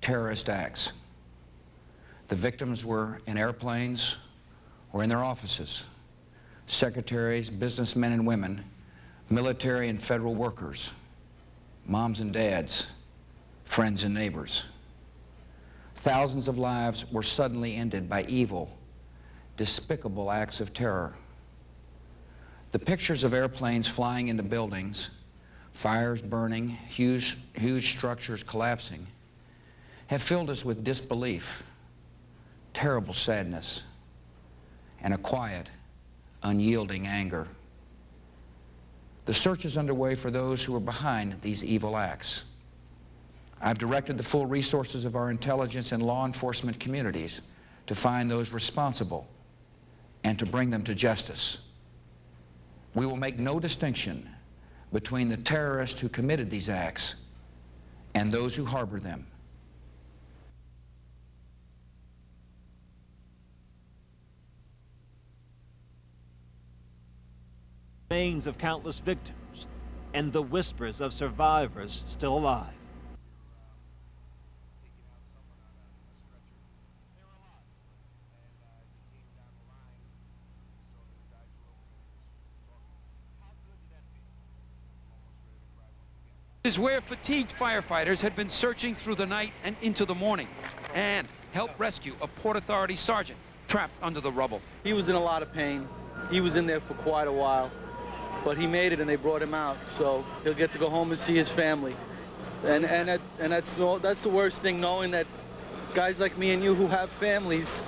terrorist acts. The victims were in airplanes or in their offices, secretaries, businessmen and women, military and federal workers, moms and dads, friends and neighbors. Thousands of lives were suddenly ended by evil, despicable acts of terror. The pictures of airplanes flying into buildings, fires burning, huge structures collapsing, have filled us with disbelief, terrible sadness, and a quiet, unyielding anger. The search is underway for those who are behind these evil acts. I've directed the full resources of our intelligence and law enforcement communities to find those responsible and to bring them to justice. We will make no distinction between the terrorists who committed these acts and those who harbor them. Remains of countless victims and the whispers of survivors still alive. Is where fatigued firefighters had been searching through the night and into the morning and helped rescue a Port Authority sergeant trapped under the rubble. He was in a lot of pain. He was in there for quite a while, but he made it and they brought him out, so he'll get to go home and see his family. And that's the worst thing, knowing that guys like me and you who have families,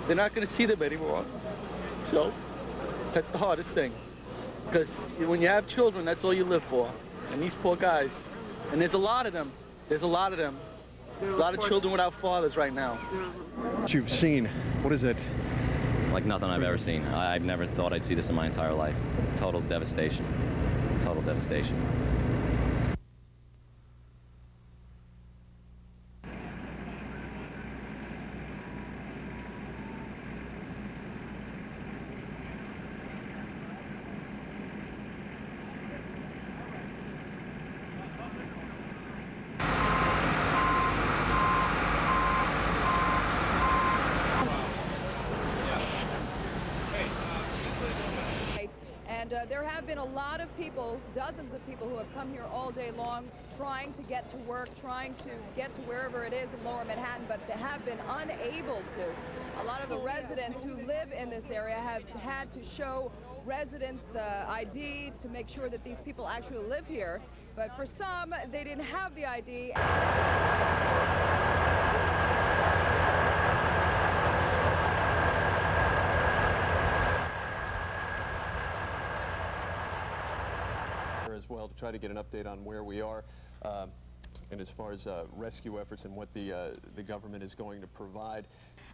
they're not going to see them anymore. So that's the hardest thing, because when you have children, that's all you live for. And these poor guys, and there's a lot of them. There's a lot of them. There's a lot of children without fathers right now. What you've seen, what is it? Like nothing I've ever seen. I've never thought I'd see this in my entire life. Total devastation. Total devastation. And there have been a lot of people, dozens of people who have come here all day long trying to get to work, trying to get to wherever it is in Lower Manhattan, but they have been unable to. A lot of the residents who live in this area have had to show residents' ID to make sure that these people actually live here. But for some, they didn't have the ID. As well, to try to get an update on where we are and as far as rescue efforts and what the government is going to provide.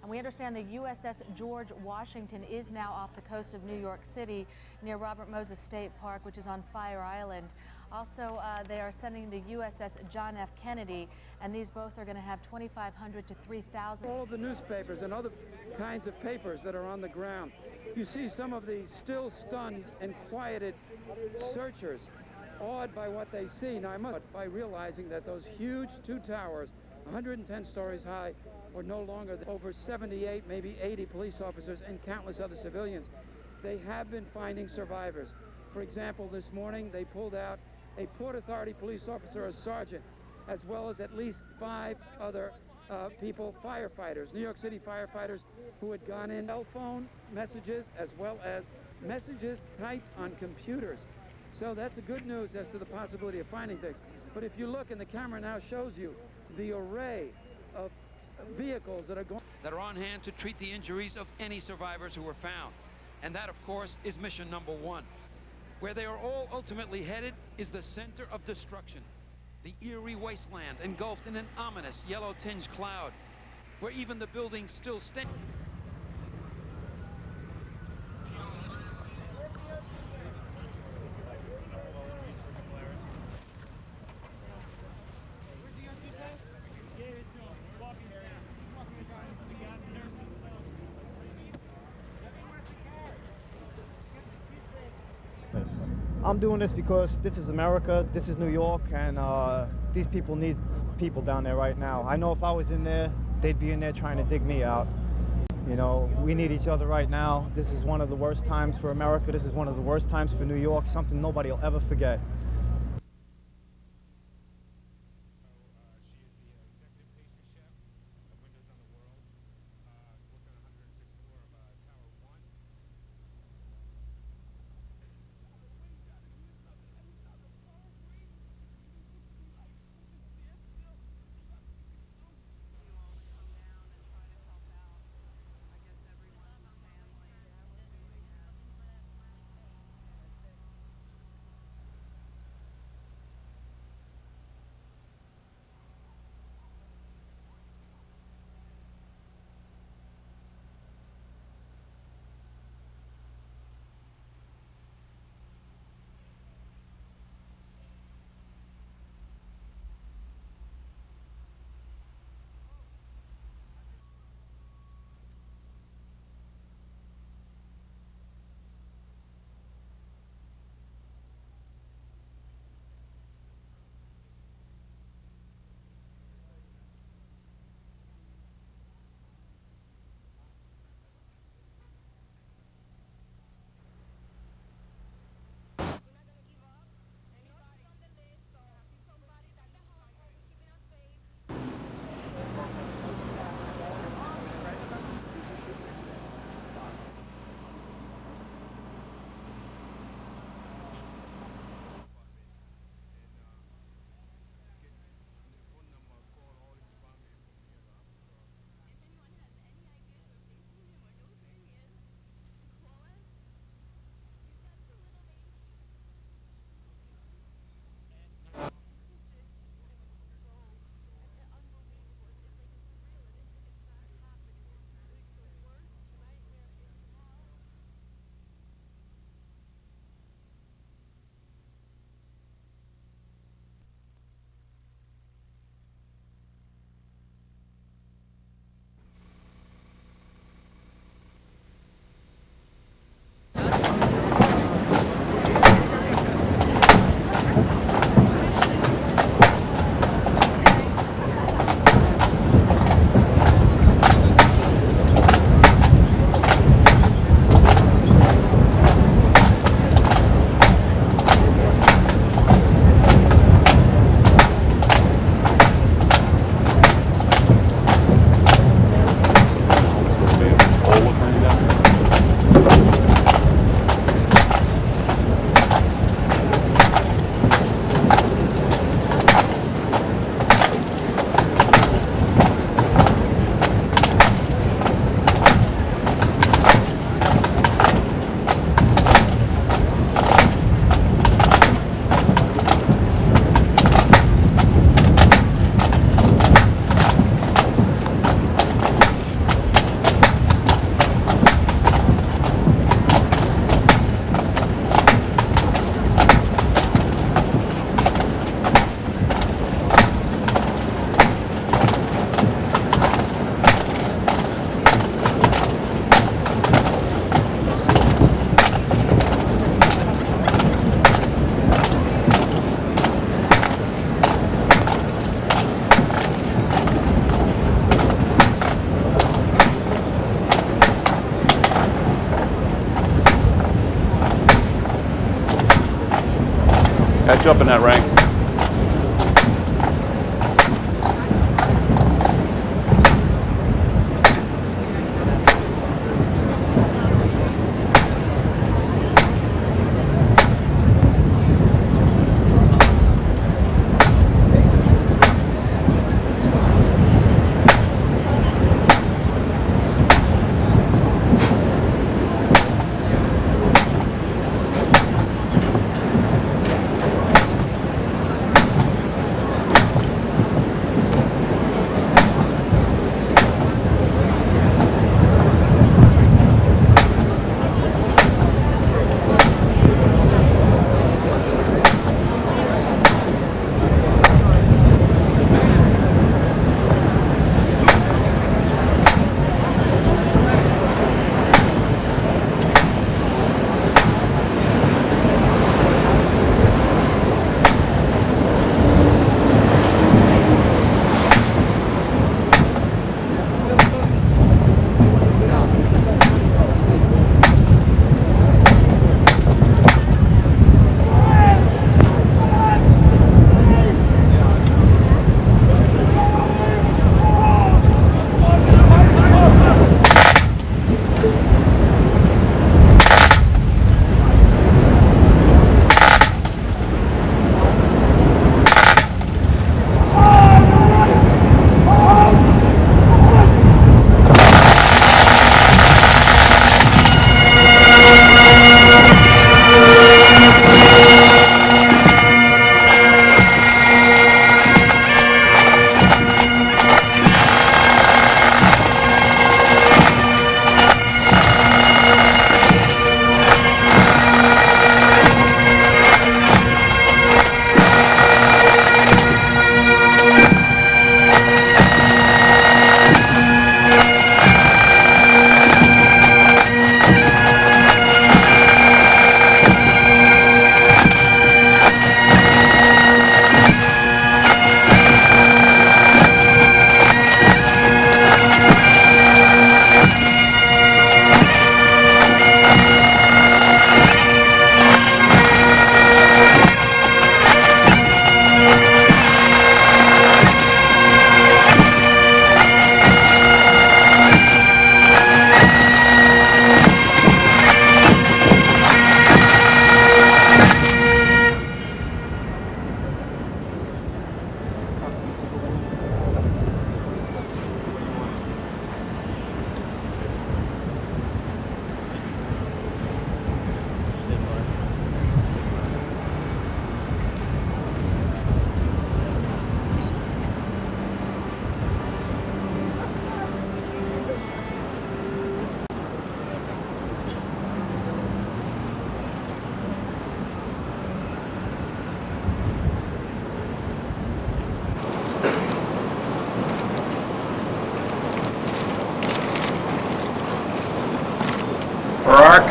And we understand the USS George Washington is now off the coast of New York City near Robert Moses State Park, which is on Fire Island. Also, they are sending the USS John F. Kennedy, and these both are going to have 2,500 to 3,000. All of the newspapers and other kinds of papers that are on the ground. You see some of the still stunned and quieted searchers, awed by what they see. Now, by realizing that those huge two towers, 110 stories high, are no longer over 78, maybe 80 police officers and countless other civilians. They have been finding survivors. For example, this morning they pulled out a Port Authority police officer, a sergeant, as well as at least 5 other people, firefighters, New York City firefighters, who had gone in cell phone messages as well as messages typed on computers. So that's a good news as to the possibility of finding things. But if you look, and the camera now shows you the array of vehicles that are on hand to treat the injuries of any survivors who were found. And that, of course, is mission number 1. Where they are all ultimately headed is the center of destruction, the eerie wasteland engulfed in an ominous yellow-tinged cloud, where even the buildings still stand. I'm doing this because this is America, this is New York, and these people need people down there right now. I know if I was in there, they'd be in there trying to dig me out. You know, we need each other right now. This is one of the worst times for America. This is one of the worst times for New York, something nobody will ever forget. Catch up in that rank.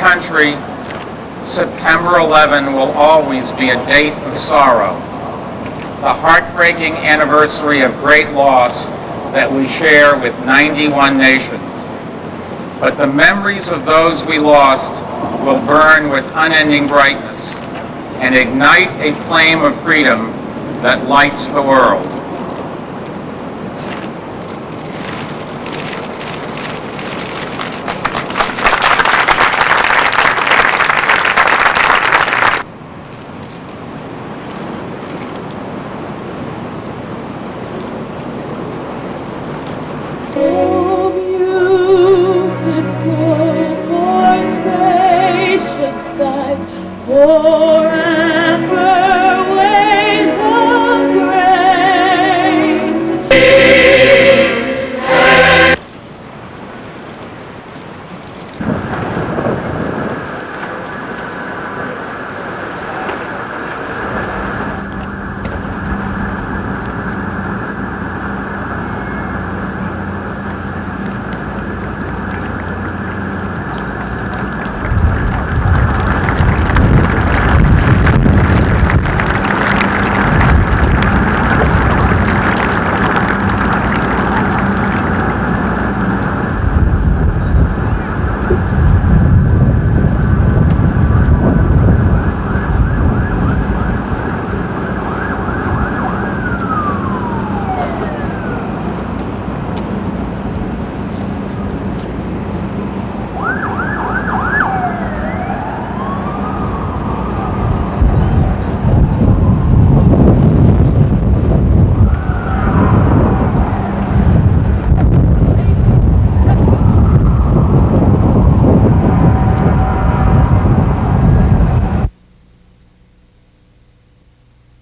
country, September 11 will always be a date of sorrow, the heartbreaking anniversary of great loss that we share with 91 nations. But the memories of those we lost will burn with unending brightness and ignite a flame of freedom that lights the world.